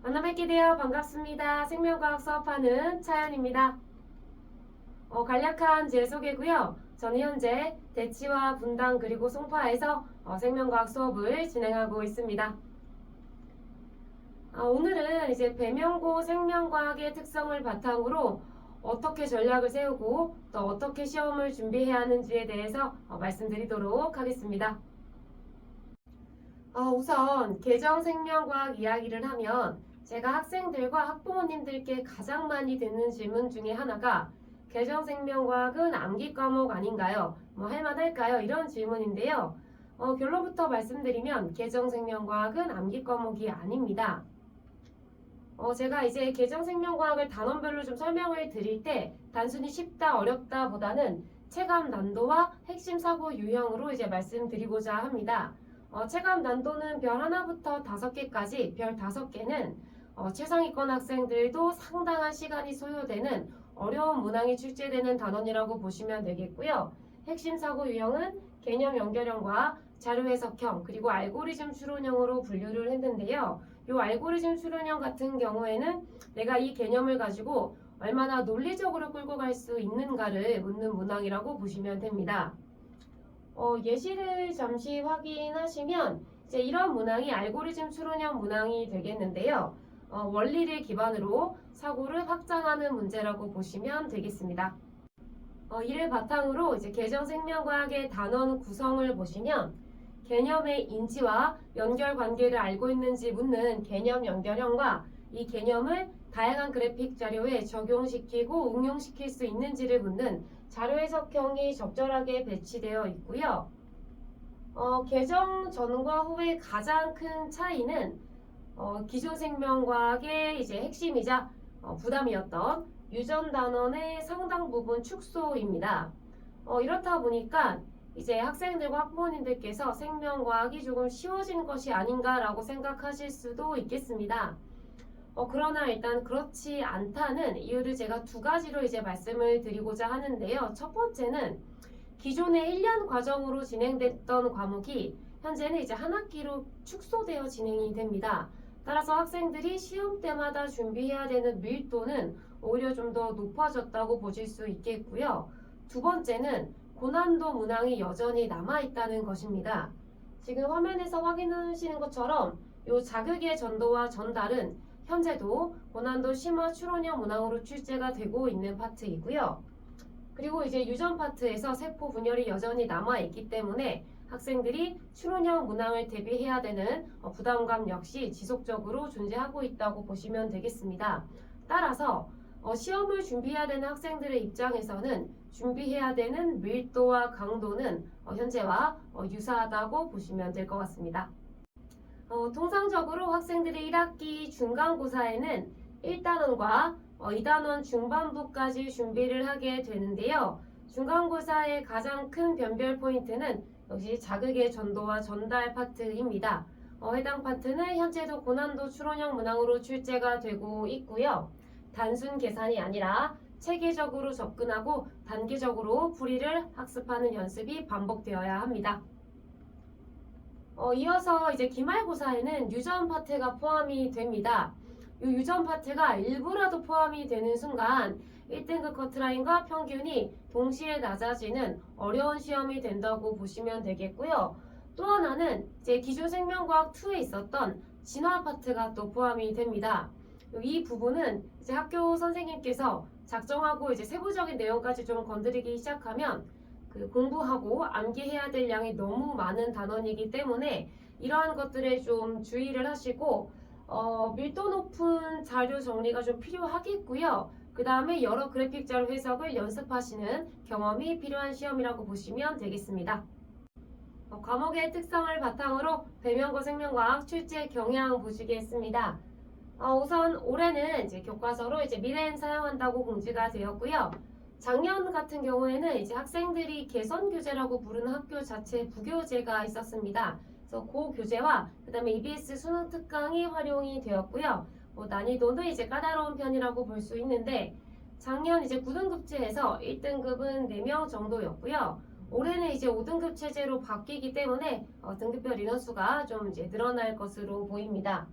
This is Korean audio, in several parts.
만나 뵙게 되어 반갑습니다. 생명과학 수업하는 차연입니다. 간략한 제 소개고요. 저는 현재 대치와 분당 그리고 송파에서 생명과학 수업을 진행하고 있습니다. 오늘은 이제 배명고 생명과학의 특성을 바탕으로 어떻게 전략을 세우고 또 어떻게 시험을 준비해야 하는지에 대해서 말씀드리도록 하겠습니다. 우선 계정생명과학 이야기를 하면 제가 학생들과 학부모님들께 가장 많이 듣는 질문 중에 하나가 계정생명과학은 암기 과목 아닌가요? 뭐 할만할까요? 이런 질문인데요. 결론부터 말씀드리면 계정생명과학은 암기 과목이 아닙니다. 제가 이제 계정생명과학을 단원별로 좀 설명을 드릴 때 단순히 쉽다 어렵다 보다는 체감 난도와 핵심 사고 유형으로 이제 말씀드리고자 합니다. 체감 난도는 별 하나부터 5개까지 별 5개는 최상위권 학생들도 상당한 시간이 소요되는 어려운 문항이 출제되는 단원이라고 보시면 되겠고요. 핵심 사고 유형은 개념 연결형과 자료 해석형 그리고 알고리즘 추론형으로 분류를 했는데요. 이 알고리즘 추론형 같은 경우에는 내가 이 개념을 가지고 얼마나 논리적으로 끌고 갈 수 있는가를 묻는 문항이라고 보시면 됩니다. 예시를 잠시 확인하시면 이제 이런 문항이 알고리즘 추론형 문항이 되겠는데요. 원리를 기반으로 사고를 확장하는 문제라고 보시면 되겠습니다. 이를 바탕으로 이제 계정생명과학의 단원 구성을 보시면 개념의 인지와 연결 관계를 알고 있는지 묻는 개념 연결형과 이 개념을 다양한 그래픽 자료에 적용시키고 응용시킬 수 있는지를 묻는 자료 해석형이 적절하게 배치되어 있고요. 개정 전과 후의 가장 큰 차이는 기존 생명과학의 이제 핵심이자 부담이었던 유전 단원의 상당 부분 축소입니다. 이렇다 보니까 이제 학생들과 학부모님들께서 생명과학이 조금 쉬워진 것이 아닌가라고 생각하실 수도 있겠습니다. 그러나 일단 그렇지 않다는 이유를 제가 2가지로 이제 말씀을 드리고자 하는데요. 첫 번째는 기존의 1년 과정으로 진행됐던 과목이 현재는 이제 한 학기로 축소되어 진행이 됩니다. 따라서 학생들이 시험 때마다 준비해야 되는 밀도는 오히려 좀 더 높아졌다고 보실 수 있겠고요. 2번째는 고난도 문항이 여전히 남아있다는 것입니다. 지금 화면에서 확인하시는 것처럼 이 자극의 전도와 전달은 현재도 고난도 심화 추론형 문항으로 출제가 되고 있는 파트이고요. 그리고 이제 유전 파트에서 세포 분열이 여전히 남아있기 때문에 학생들이 추론형 문항을 대비해야 되는 부담감 역시 지속적으로 존재하고 있다고 보시면 되겠습니다. 따라서 시험을 준비해야 되는 학생들의 입장에서는 준비해야 되는 밀도와 강도는 현재와 유사하다고 보시면 될 것 같습니다. 통상적으로 학생들의 1학기 중간고사에는 1단원과 2단원 중반부까지 준비를 하게 되는데요. 중간고사의 가장 큰 변별 포인트는 역시 자극의 전도와 전달 파트입니다. 해당 파트는 현재도 고난도 추론형 문항으로 출제가 되고 있고요. 단순 계산이 아니라 체계적으로 접근하고 단계적으로 풀이를 학습하는 연습이 반복되어야 합니다. 이어서 이제 기말고사에는 유전 파트가 포함이 됩니다. 이 유전 파트가 일부라도 포함이 되는 순간 1등급 커트라인과 평균이 동시에 낮아지는 어려운 시험이 된다고 보시면 되겠고요. 또 하나는 이제 기존 생명과학 2에 있었던 진화 파트가 또 포함이 됩니다. 이 부분은 이제 학교 선생님께서 작정하고 이제 세부적인 내용까지 좀 건드리기 시작하면 공부하고 암기해야 될 양이 너무 많은 단원이기 때문에 이러한 것들에 좀 주의를 하시고 밀도 높은 자료 정리가 좀 필요하겠고요. 그 다음에 여러 그래픽 자료 해석을 연습하시는 경험이 필요한 시험이라고 보시면 되겠습니다. 과목의 특성을 바탕으로 배명고 생명과학 출제 경향 보시겠습니다. 우선 올해는 이제 교과서로 이제 미래엔 사용한다고 공지가 되었고요. 작년 같은 경우에는 이제 학생들이 개선 교재라고 부르는 학교 자체 부교재가 있었습니다. 그래서 그 교재와 그다음에 EBS 수능 특강이 활용이 되었고요. 난이도는 이제 까다로운 편이라고 볼 수 있는데 작년 이제 9등급제에서 1등급은 4명 정도였고요. 올해는 이제 5등급 체제로 바뀌기 때문에 등급별 인원수가 좀 이제 늘어날 것으로 보입니다.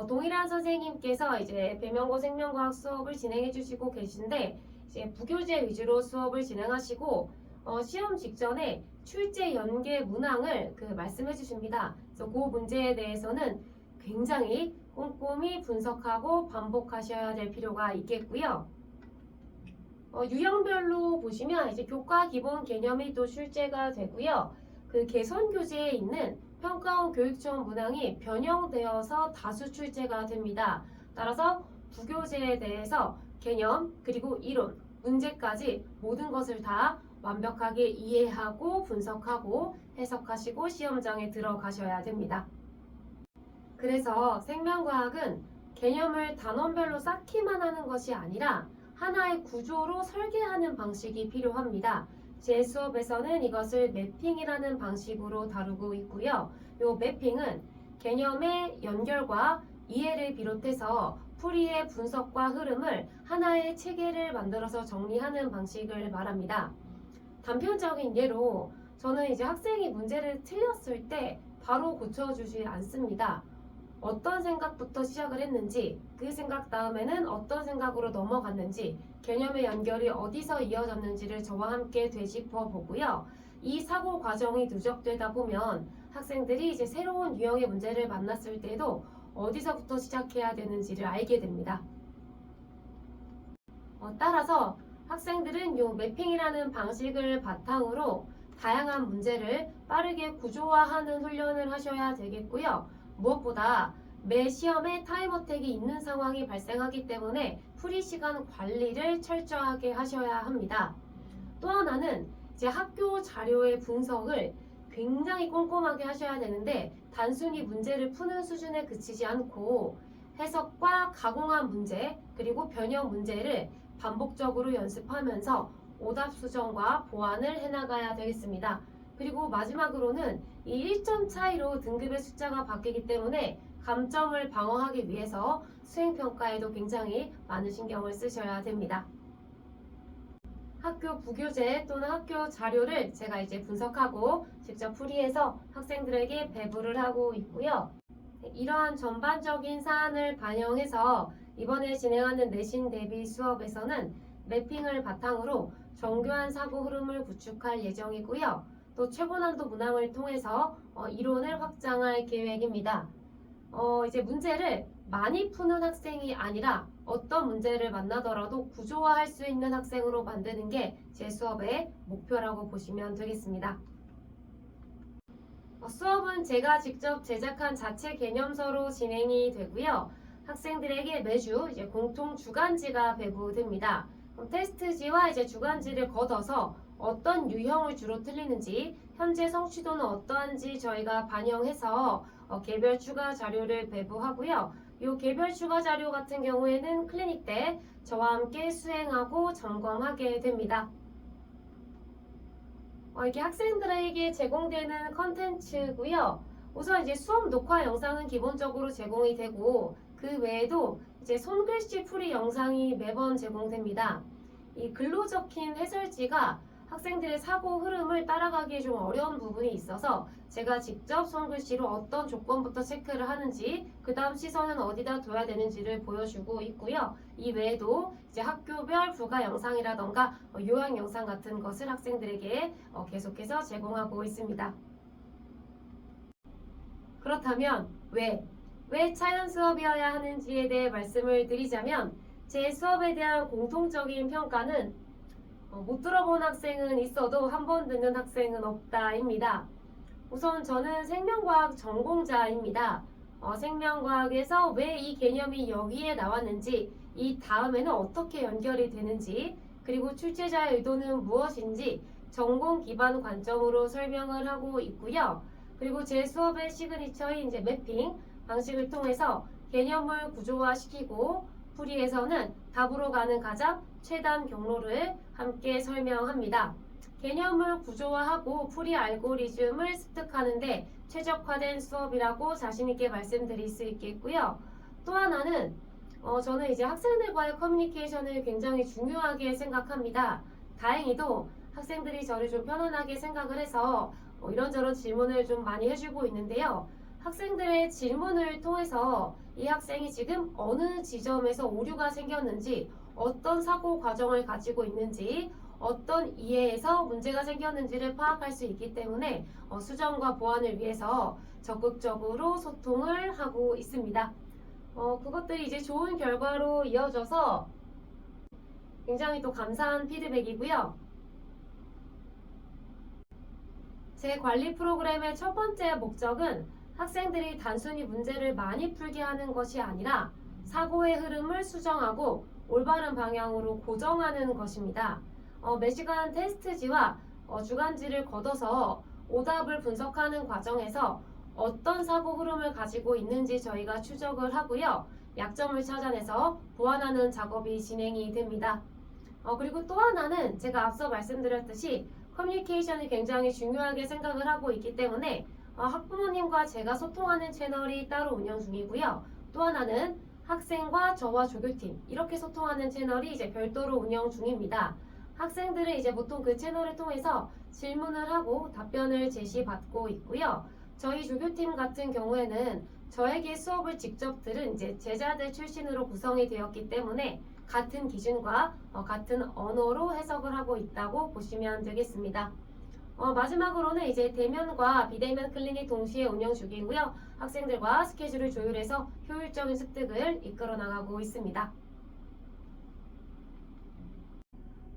동일한 선생님께서 이제 배명고 생명과학 수업을 진행해 주시고 계신데 이제 부교재 위주로 수업을 진행하시고 시험 직전에 출제 연계 문항을 말씀해 주십니다. 그래서 그 문제에 대해서는 굉장히 꼼꼼히 분석하고 반복하셔야 될 필요가 있겠고요. 유형별로 보시면 이제 교과 기본 개념이 또 출제가 되고요. 개선 교재에 있는 평가원 교육청 문항이 변형되어서 다수 출제가 됩니다. 따라서 부교재에 대해서 개념 그리고 이론, 문제까지 모든 것을 다 완벽하게 이해하고 분석하고 해석하시고 시험장에 들어가셔야 됩니다. 그래서 생명과학은 개념을 단원별로 쌓기만 하는 것이 아니라 하나의 구조로 설계하는 방식이 필요합니다. 제 수업에서는 이것을 매핑이라는 방식으로 다루고 있고요. 이 매핑은 개념의 연결과 이해를 비롯해서 풀이의 분석과 흐름을 하나의 체계를 만들어서 정리하는 방식을 말합니다. 단편적인 예로 저는 이제 학생이 문제를 틀렸을 때 바로 고쳐주지 않습니다. 어떤 생각부터 시작을 했는지, 그 생각 다음에는 어떤 생각으로 넘어갔는지, 개념의 연결이 어디서 이어졌는지를 저와 함께 되짚어 보고요. 이 사고 과정이 누적되다 보면 학생들이 이제 새로운 유형의 문제를 만났을 때도 어디서부터 시작해야 되는지를 알게 됩니다. 따라서 학생들은 이 매핑이라는 방식을 바탕으로 다양한 문제를 빠르게 구조화하는 훈련을 하셔야 되겠고요. 무엇보다 매 시험에 타임어택이 있는 상황이 발생하기 때문에 풀이 시간 관리를 철저하게 하셔야 합니다. 또 하나는 이제 학교 자료의 분석을 굉장히 꼼꼼하게 하셔야 되는데 단순히 문제를 푸는 수준에 그치지 않고 해석과 가공한 문제 그리고 변형 문제를 반복적으로 연습하면서 오답 수정과 보완을 해나가야 되겠습니다. 그리고 마지막으로는 이 1점 차이로 등급의 숫자가 바뀌기 때문에 감점을 방어하기 위해서 수행평가에도 굉장히 많은 신경을 쓰셔야 됩니다. 학교 부교재 또는 학교 자료를 제가 이제 분석하고 직접 풀이해서 학생들에게 배부를 하고 있고요. 이러한 전반적인 사안을 반영해서 이번에 진행하는 내신 대비 수업에서는 매핑을 바탕으로 정교한 사고 흐름을 구축할 예정이고요. 또 최고난도 문항을 통해서 이론을 확장할 계획입니다. 이제 문제를 많이 푸는 학생이 아니라 어떤 문제를 만나더라도 구조화할 수 있는 학생으로 만드는 게 제 수업의 목표라고 보시면 되겠습니다. 수업은 제가 직접 제작한 자체 개념서로 진행이 되고요. 학생들에게 매주 이제 공통 주간지가 배부됩니다. 그럼 테스트지와 이제 주간지를 걷어서 어떤 유형을 주로 틀리는지, 현재 성취도는 어떠한지 저희가 반영해서 개별 추가 자료를 배부하고요. 이 개별 추가 자료 같은 경우에는 클리닉 때 저와 함께 수행하고 점검하게 됩니다. 이게 학생들에게 제공되는 컨텐츠고요. 우선 이제 수업 녹화 영상은 기본적으로 제공이 되고 그 외에도 이제 손글씨 풀이 영상이 매번 제공됩니다. 이 글로 적힌 해설지가 학생들의 사고 흐름을 따라가기에 좀 어려운 부분이 있어서 제가 직접 손글씨로 어떤 조건부터 체크를 하는지 그 다음 시선은 어디다 둬야 되는지를 보여주고 있고요. 이 외에도 이제 학교별 부가 영상이라던가 요약 영상 같은 것을 학생들에게 계속해서 제공하고 있습니다. 그렇다면 왜 차연 수업이어야 하는지에 대해 말씀을 드리자면 제 수업에 대한 공통적인 평가는 못 들어본 학생은 있어도 한 번 듣는 학생은 없다입니다. 우선 저는 생명과학 전공자입니다. 생명과학에서 왜 이 개념이 여기에 나왔는지, 이 다음에는 어떻게 연결이 되는지, 그리고 출제자의 의도는 무엇인지 전공 기반 관점으로 설명을 하고 있고요. 그리고 제 수업의 시그니처인 이제 매핑 방식을 통해서 개념을 구조화시키고 풀이에서는 답으로 가는 가장 최단 경로를 함께 설명합니다. 개념을 구조화하고 풀이 알고리즘을 습득하는데 최적화된 수업이라고 자신있게 말씀드릴 수 있겠고요. 또 하나는 저는 이제 학생들과의 커뮤니케이션을 굉장히 중요하게 생각합니다. 다행히도 학생들이 저를 좀 편안하게 생각을 해서 이런저런 질문을 좀 많이 해주고 있는데요. 학생들의 질문을 통해서 이 학생이 지금 어느 지점에서 오류가 생겼는지, 어떤 사고 과정을 가지고 있는지, 어떤 이해에서 문제가 생겼는지를 파악할 수 있기 때문에 수정과 보완을 위해서 적극적으로 소통을 하고 있습니다. 그것들이 이제 좋은 결과로 이어져서 굉장히 또 감사한 피드백이고요. 제 관리 프로그램의 첫 번째 목적은 학생들이 단순히 문제를 많이 풀게 하는 것이 아니라 사고의 흐름을 수정하고 올바른 방향으로 고정하는 것입니다. 매 시간 테스트지와 주간지를 걷어서 오답을 분석하는 과정에서 어떤 사고 흐름을 가지고 있는지 저희가 추적을 하고요. 약점을 찾아내서 보완하는 작업이 진행이 됩니다. 그리고 또 하나는 제가 앞서 말씀드렸듯이 커뮤니케이션이 굉장히 중요하게 생각을 하고 있기 때문에 학부모님과 제가 소통하는 채널이 따로 운영 중이고요. 또 하나는 학생과 저와 조교팀 이렇게 소통하는 채널이 이제 별도로 운영 중입니다. 학생들은 이제 보통 그 채널을 통해서 질문을 하고 답변을 제시받고 있고요. 저희 조교팀 같은 경우에는 저에게 수업을 직접 들은 이제 제자들 출신으로 구성이 되었기 때문에 같은 기준과 같은 언어로 해석을 하고 있다고 보시면 되겠습니다. 마지막으로는 이제 대면과 비대면 클리닉 동시에 운영 중이고요. 학생들과 스케줄을 조율해서 효율적인 습득을 이끌어 나가고 있습니다.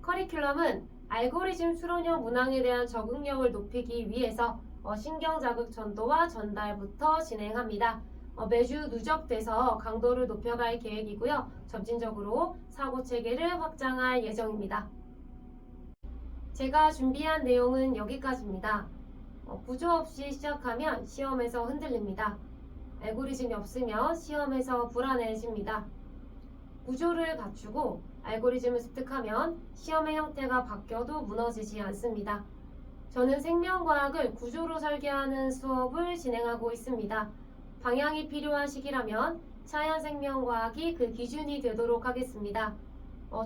커리큘럼은 알고리즘 추론형 문항에 대한 적응력을 높이기 위해서 신경자극 전도와 전달부터 진행합니다. 매주 누적돼서 강도를 높여갈 계획이고요. 점진적으로 사고체계를 확장할 예정입니다. 제가 준비한 내용은 여기까지입니다. 구조 없이 시작하면 시험에서 흔들립니다. 알고리즘이 없으면 시험에서 불안해집니다. 구조를 갖추고 알고리즘을 습득하면 시험의 형태가 바뀌어도 무너지지 않습니다. 저는 생명과학을 구조로 설계하는 수업을 진행하고 있습니다. 방향이 필요한 시기라면 자연생명과학이 그 기준이 되도록 하겠습니다.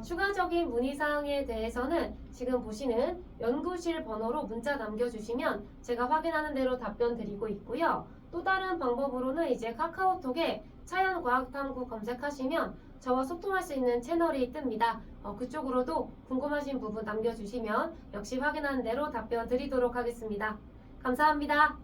추가적인 문의사항에 대해서는 지금 보시는 연구실 번호로 문자 남겨주시면 제가 확인하는 대로 답변 드리고 있고요. 또 다른 방법으로는 이제 카카오톡에 자연과학탐구 검색하시면 저와 소통할 수 있는 채널이 뜹니다. 그쪽으로도 궁금하신 부분 남겨주시면 역시 확인하는 대로 답변 드리도록 하겠습니다. 감사합니다.